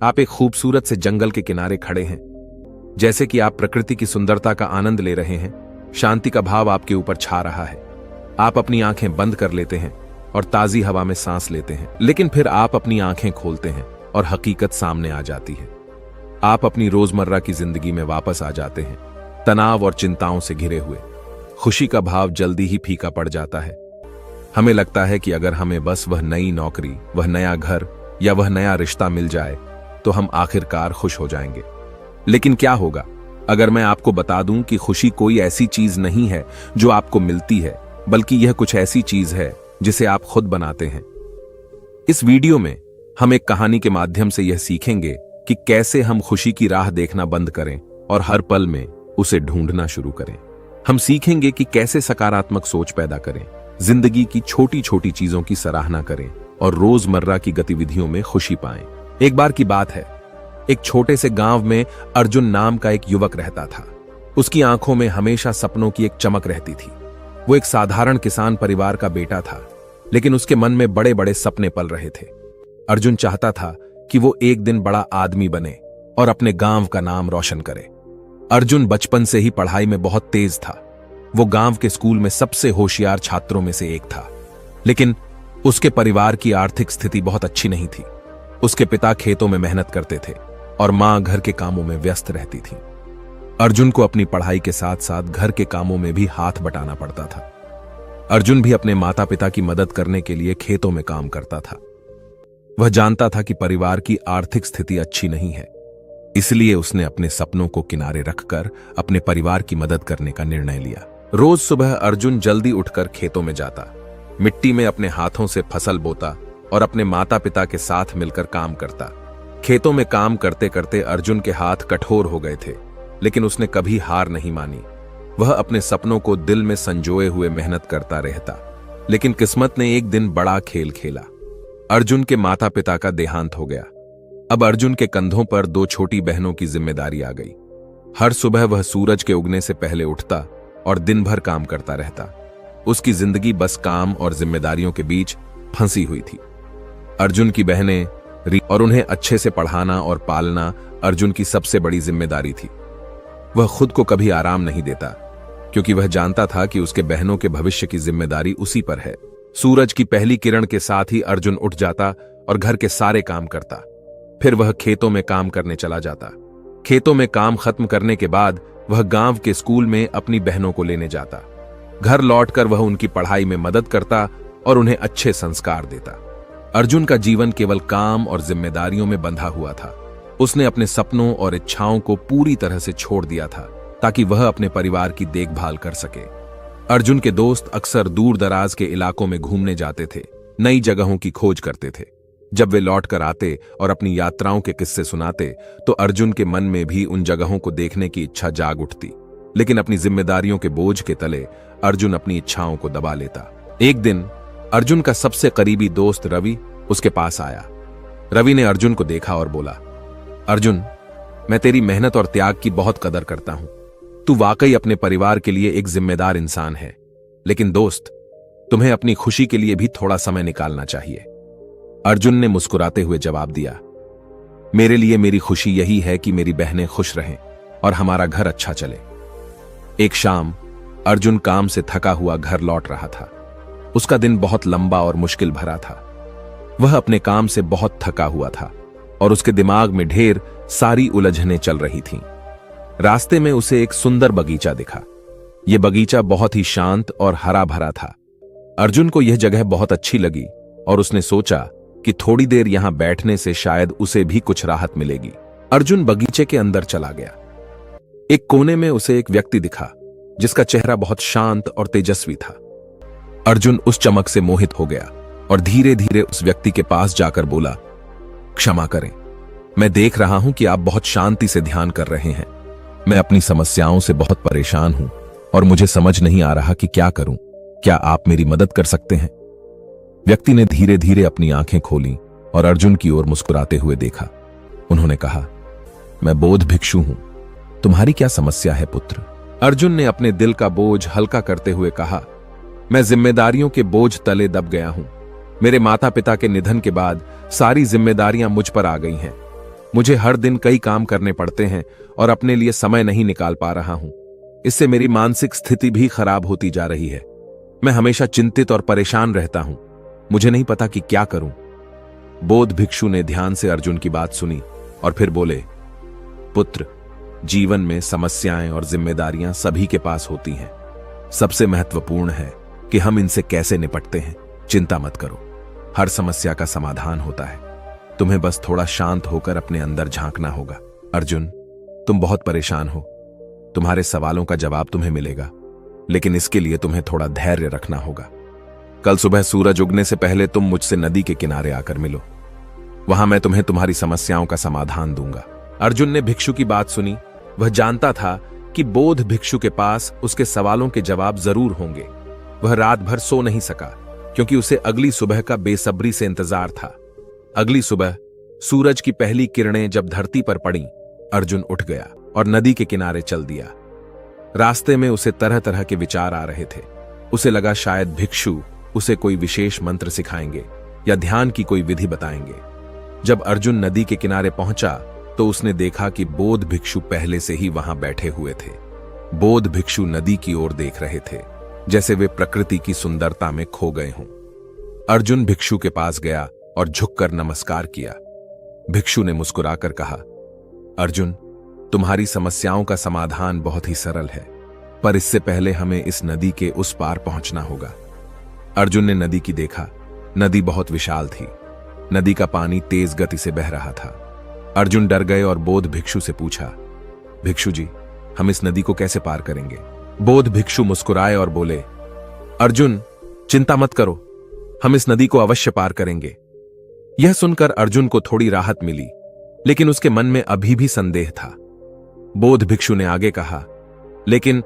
आप एक खूबसूरत से जंगल के किनारे खड़े हैं। जैसे कि आप प्रकृति की सुंदरता का आनंद ले रहे हैं, शांति का भाव आपके ऊपर छा रहा है। आप अपनी आंखें बंद कर लेते हैं और ताजी हवा में सांस लेते हैं। लेकिन फिर आप अपनी आंखें खोलते हैं और हकीकत सामने आ जाती है। आप अपनी रोजमर्रा की जिंदगी में वापस आ जाते हैं, तनाव और चिंताओं से घिरे हुए। खुशी का भाव जल्दी ही फीका पड़ जाता है। हमें लगता है कि अगर हमें बस वह नई नौकरी, वह नया घर या वह नया रिश्ता मिल जाए तो हम आखिरकार खुश हो जाएंगे। लेकिन क्या होगा अगर मैं आपको बता दूं कि खुशी कोई ऐसी चीज नहीं है जो आपको मिलती है, बल्कि यह कुछ ऐसी चीज है जिसे आप खुद बनाते हैं। इस वीडियो में हम एक कहानी के माध्यम से यह सीखेंगे कि कैसे हम खुशी की राह देखना बंद करें और हर पल में उसे ढूंढना शुरू करें। हम सीखेंगे कि कैसे सकारात्मक सोच पैदा करें, जिंदगी की छोटी छोटी चीजों की सराहना करें और रोजमर्रा की गतिविधियों में खुशी पाएं। एक बार की बात है, एक छोटे से गांव में अर्जुन नाम का एक युवक रहता था। उसकी आंखों में हमेशा सपनों की एक चमक रहती थी। वो एक साधारण किसान परिवार का बेटा था, लेकिन उसके मन में बड़े बड़े सपने पल रहे थे। अर्जुन चाहता था कि वो एक दिन बड़ा आदमी बने और अपने गांव का नाम रोशन करे। अर्जुन बचपन से ही पढ़ाई में बहुत तेज था। वो गांव के स्कूल में सबसे होशियार छात्रों में से एक था। लेकिन उसके परिवार की आर्थिक स्थिति बहुत अच्छी नहीं थी। उसके पिता खेतों में मेहनत करते थे और मां घर के कामों में व्यस्त रहती थी। अर्जुन को अपनी पढ़ाई के साथ साथ घर के कामों में भी हाथ बटाना पड़ता था। अर्जुन भी अपने माता पिता की मदद करने के लिए खेतों में काम करता था। वह जानता था कि परिवार की आर्थिक स्थिति अच्छी नहीं है, इसलिए उसने अपने सपनों को किनारे रखकर अपने परिवार की मदद करने का निर्णय लिया। रोज सुबह अर्जुन जल्दी उठकर खेतों में जाता, मिट्टी में अपने हाथों से फसल बोता और अपने माता पिता के साथ मिलकर काम करता। खेतों में काम करते करते अर्जुन के हाथ कठोर हो गए थे, लेकिन उसने कभी हार नहीं मानी। वह अपने सपनों को दिल में संजोए हुए मेहनत करता रहता। लेकिन किस्मत ने एक दिन बड़ा खेल खेला। अर्जुन के माता पिता का देहांत हो गया। अब अर्जुन के कंधों पर दो छोटी बहनों की जिम्मेदारी आ गई। हर सुबह वह सूरज के उगने से पहले उठता और दिन भर काम करता रहता। उसकी जिंदगी बस काम और जिम्मेदारियों के बीच फंसी हुई थी। अर्जुन की बहनें और उन्हें अच्छे से पढ़ाना और पालना अर्जुन की सबसे बड़ी जिम्मेदारी थी। वह खुद को कभी आराम नहीं देता, क्योंकि वह जानता था कि उसके बहनों के भविष्य की जिम्मेदारी उसी पर है। सूरज की पहली किरण के साथ ही अर्जुन उठ जाता और घर के सारे काम करता। फिर वह खेतों में काम करने चला जाता। खेतों में काम खत्म करने के बाद वह गांव के स्कूल में अपनी बहनों को लेने जाता। घर लौटकर वह उनकी पढ़ाई में मदद करता और उन्हें अच्छे संस्कार देता। अर्जुन का जीवन केवल काम और जिम्मेदारियों में बंधा हुआ था। उसने अपने सपनों और इच्छाओं को पूरी तरह से छोड़ दिया था, ताकि वह अपने परिवार की देखभाल कर सके। अर्जुन के दोस्त अक्सर दूर दराज के इलाकों में घूमने जाते थे, नई जगहों की खोज करते थे। जब वे लौटकर आते और अपनी यात्राओं के किस्से सुनाते, तो अर्जुन के मन में भी उन जगहों को देखने की इच्छा जाग उठती। लेकिन अपनी जिम्मेदारियों के बोझ के तले अर्जुन अपनी इच्छाओं को दबा लेता। एक दिन अर्जुन का सबसे करीबी दोस्त रवि उसके पास आया। रवि ने अर्जुन को देखा और बोला, अर्जुन, मैं तेरी मेहनत और त्याग की बहुत कदर करता हूं। तू वाकई अपने परिवार के लिए एक जिम्मेदार इंसान है। लेकिन दोस्त, तुम्हें अपनी खुशी के लिए भी थोड़ा समय निकालना चाहिए। अर्जुन ने मुस्कुराते हुए जवाब दिया, मेरे लिए मेरी खुशी यही है कि मेरी बहनें खुश रहें और हमारा घर अच्छा चले। एक शाम अर्जुन काम से थका हुआ घर लौट रहा था। उसका दिन बहुत लंबा और मुश्किल भरा था। वह अपने काम से बहुत थका हुआ था और उसके दिमाग में ढेर सारी उलझनें चल रही थीं। रास्ते में उसे एक सुंदर बगीचा दिखा। यह बगीचा बहुत ही शांत और हरा भरा था। अर्जुन को यह जगह बहुत अच्छी लगी और उसने सोचा कि थोड़ी देर यहां बैठने से शायद उसे भी कुछ राहत मिलेगी। अर्जुन बगीचे के अंदर चला गया। एक कोने में उसे एक व्यक्ति दिखा, जिसका चेहरा बहुत शांत और तेजस्वी था। अर्जुन उस चमक से मोहित हो गया और धीरे धीरे उस व्यक्ति के पास जाकर बोला, क्षमा करें, मैं देख रहा हूं कि आप बहुत शांति से ध्यान कर रहे हैं। मैं अपनी समस्याओं से बहुत परेशान हूं और मुझे समझ नहीं आ रहा कि क्या करूं। क्या आप मेरी मदद कर सकते हैं? व्यक्ति ने धीरे धीरे अपनी आंखें खोलीं और अर्जुन की ओर मुस्कुराते हुए देखा। उन्होंने कहा, मैं बौद्ध भिक्षु हूं। तुम्हारी क्या समस्या है पुत्र? अर्जुन ने अपने दिल का बोझ हल्का करते हुए कहा, मैं जिम्मेदारियों के बोझ तले दब गया हूं। मेरे माता पिता के निधन के बाद सारी जिम्मेदारियां मुझ पर आ गई हैं। मुझे हर दिन कई काम करने पड़ते हैं और अपने लिए समय नहीं निकाल पा रहा हूं। इससे मेरी मानसिक स्थिति भी खराब होती जा रही है। मैं हमेशा चिंतित और परेशान रहता हूं। मुझे नहीं पता कि क्या करूं। बोध भिक्षु ने ध्यान से अर्जुन की बात सुनी और फिर बोले, पुत्र, जीवन में समस्याएं और जिम्मेदारियां सभी के पास होती हैं। सबसे महत्वपूर्ण है कि हम इनसे कैसे निपटते हैं। चिंता मत करो, हर समस्या का समाधान होता है। तुम्हें बस थोड़ा शांत होकर अपने अंदर झांकना होगा। अर्जुन, तुम बहुत परेशान हो। तुम्हारे सवालों का जवाब तुम्हें मिलेगा, लेकिन इसके लिए तुम्हें थोड़ा धैर्य रखना होगा। कल सुबह सूरज उगने से पहले तुम मुझसे नदी के किनारे आकर मिलो। वहां मैं तुम्हें तुम्हारी समस्याओं का समाधान दूंगा। अर्जुन ने भिक्षु की बात सुनी। वह जानता था कि बोध भिक्षु के पास उसके सवालों के जवाब जरूर होंगे। वह रात भर सो नहीं सका क्योंकि उसे अगली सुबह का बेसब्री से इंतजार था। अगली सुबह सूरज की पहली किरणें जब धरती पर पड़ीं, अर्जुन उठ गया और नदी के किनारे चल दिया। रास्ते में उसे तरह तरह के विचार आ रहे थे। उसे लगा शायद भिक्षु उसे कोई विशेष मंत्र सिखाएंगे या ध्यान की कोई विधि बताएंगे। जब अर्जुन नदी के किनारे पहुंचा तो उसने देखा कि बोध भिक्षु पहले से ही वहां बैठे हुए थे। बोध भिक्षु नदी की ओर देख रहे थे, जैसे वे प्रकृति की सुंदरता में खो गए हों। अर्जुन भिक्षु के पास गया और झुककर नमस्कार किया। भिक्षु ने मुस्कुराकर कहा, अर्जुन, तुम्हारी समस्याओं का समाधान बहुत ही सरल है, पर इससे पहले हमें इस नदी के उस पार पहुंचना होगा। अर्जुन ने नदी की देखा। नदी बहुत विशाल थी। नदी का पानी तेज गति से बह रहा था। अर्जुन डर गए और बोध भिक्षु से पूछा, भिक्षु जी, हम इस नदी को कैसे पार करेंगे? बोध भिक्षु मुस्कुराए और बोले, अर्जुन, चिंता मत करो, हम इस नदी को अवश्य पार करेंगे। यह सुनकर अर्जुन को थोड़ी राहत मिली, लेकिन उसके मन में अभी भी संदेह था। बोध भिक्षु ने आगे कहा, लेकिन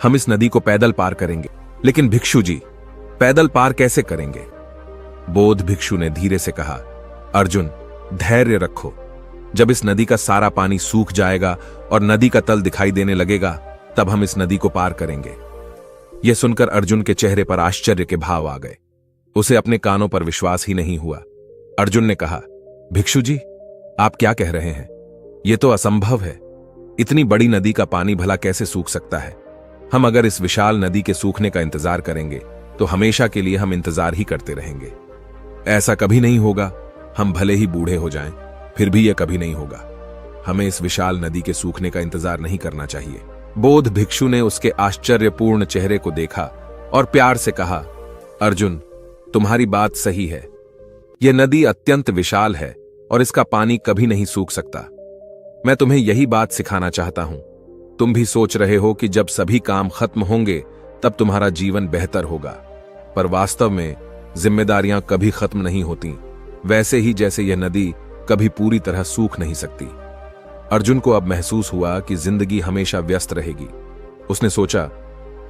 हम इस नदी को पैदल पार करेंगे। लेकिन भिक्षु जी, पैदल पार कैसे करेंगे? बोध भिक्षु ने धीरे से कहा, अर्जुन, धैर्य रखो। जब इस नदी का सारा पानी सूख जाएगा और नदी का तल दिखाई देने लगेगा, तब हम इस नदी को पार करेंगे। यह सुनकर अर्जुन के चेहरे पर आश्चर्य के भाव आ गए। उसे अपने कानों पर विश्वास ही नहीं हुआ। अर्जुन ने कहा, भिक्षु जी, आप क्या कह रहे हैं? यह तो असंभव है। इतनी बड़ी नदी का पानी भला कैसे सूख सकता है? हम अगर इस विशाल नदी के सूखने का इंतजार करेंगे तो हमेशा के लिए हम इंतजार ही करते रहेंगे। ऐसा कभी नहीं होगा। हम भले ही बूढ़े हो जाएं, फिर भी यह कभी नहीं होगा। हमें इस विशाल नदी के सूखने का इंतजार नहीं करना चाहिए। बोध भिक्षु ने उसके आश्चर्यपूर्ण चेहरे को देखा और प्यार से कहा, अर्जुन, तुम्हारी बात सही है। यह नदी अत्यंत विशाल है और इसका पानी कभी नहीं सूख सकता। मैं तुम्हें यही बात सिखाना चाहता हूं। तुम भी सोच रहे हो कि जब सभी काम खत्म होंगे तब तुम्हारा जीवन बेहतर होगा, पर वास्तव में जिम्मेदारियां कभी खत्म नहीं होती, वैसे ही जैसे यह नदी कभी पूरी तरह सूख नहीं सकती। अर्जुन को अब महसूस हुआ कि जिंदगी हमेशा व्यस्त रहेगी। उसने सोचा,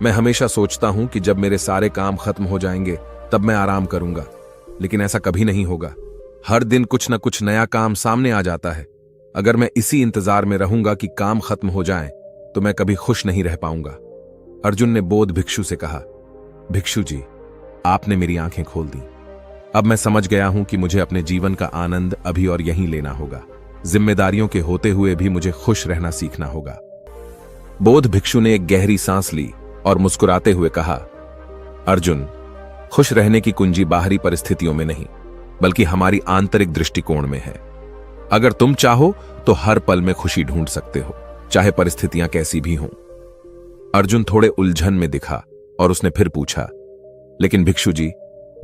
मैं हमेशा सोचता हूं कि जब मेरे सारे काम खत्म हो जाएंगे तब मैं आराम करूंगा, लेकिन ऐसा कभी नहीं होगा। हर दिन कुछ न कुछ नया काम सामने आ जाता है। अगर मैं इसी इंतजार में रहूंगा कि काम खत्म हो जाए तो मैं कभी खुश नहीं रह पाऊंगा। अर्जुन ने बोध भिक्षु से कहा, भिक्षु जी, आपने मेरी आंखें खोल दी। अब मैं समझ गया हूं कि मुझे अपने जीवन का आनंद अभी और यहीं लेना होगा। जिम्मेदारियों के होते हुए भी मुझे खुश रहना सीखना होगा। बोध भिक्षु ने एक गहरी सांस ली और मुस्कुराते हुए कहा, अर्जुन, खुश रहने की कुंजी बाहरी परिस्थितियों में नहीं, बल्कि हमारी आंतरिक दृष्टिकोण में है। अगर तुम चाहो तो हर पल में खुशी ढूंढ सकते हो, चाहे परिस्थितियां कैसी भी हों। अर्जुन थोड़े उलझन में दिखा और उसने फिर पूछा, लेकिन भिक्षु जी,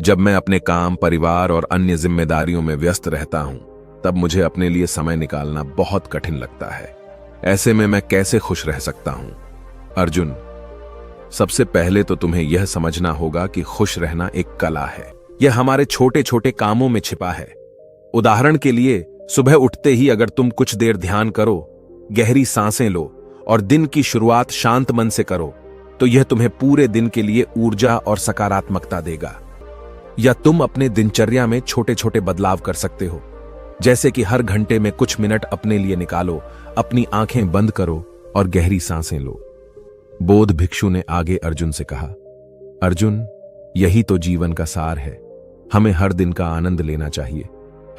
जब मैं अपने काम, परिवार और अन्य जिम्मेदारियों में व्यस्त रहता हूं, तब मुझे अपने लिए समय निकालना बहुत कठिन लगता है। ऐसे में मैं कैसे खुश रह सकता हूं? अर्जुन, सबसे पहले तो तुम्हें यह समझना होगा कि खुश रहना एक कला है। यह हमारे छोटे छोटे कामों में छिपा है। उदाहरण के लिए, सुबह उठते ही अगर तुम कुछ देर ध्यान करो, गहरी सांसें लो और दिन की शुरुआत शांत मन से करो, तो यह तुम्हें पूरे दिन के लिए ऊर्जा और सकारात्मकता देगा। या तुम अपने दिनचर्या में छोटे छोटे बदलाव कर सकते हो, जैसे कि हर घंटे में कुछ मिनट अपने लिए निकालो, अपनी आंखें बंद करो और गहरी सांसें लो। बोध भिक्षु ने आगे अर्जुन से कहा, अर्जुन, यही तो जीवन का सार है। हमें हर दिन का आनंद लेना चाहिए।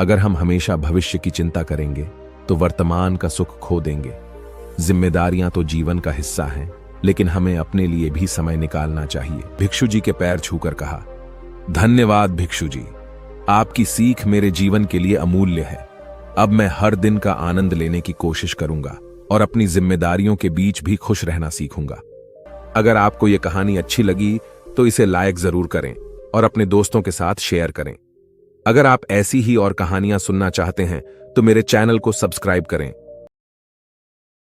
अगर हम हमेशा भविष्य की चिंता करेंगे तो वर्तमान का सुख खो देंगे। जिम्मेदारियां तो जीवन का हिस्सा हैं, लेकिन हमें अपने लिए भी समय निकालना चाहिए। भिक्षु जी के पैर छूकर कहा, धन्यवाद भिक्षु जी, आपकी सीख मेरे जीवन के लिए अमूल्य है। अब मैं हर दिन का आनंद लेने की कोशिश करूंगा और अपनी जिम्मेदारियों के बीच भी खुश रहना सीखूंगा। अगर आपको यह कहानी अच्छी लगी तो इसे लाइक जरूर करें और अपने दोस्तों के साथ शेयर करें। अगर आप ऐसी ही और कहानियां सुनना चाहते हैं तो मेरे चैनल को सब्सक्राइब करें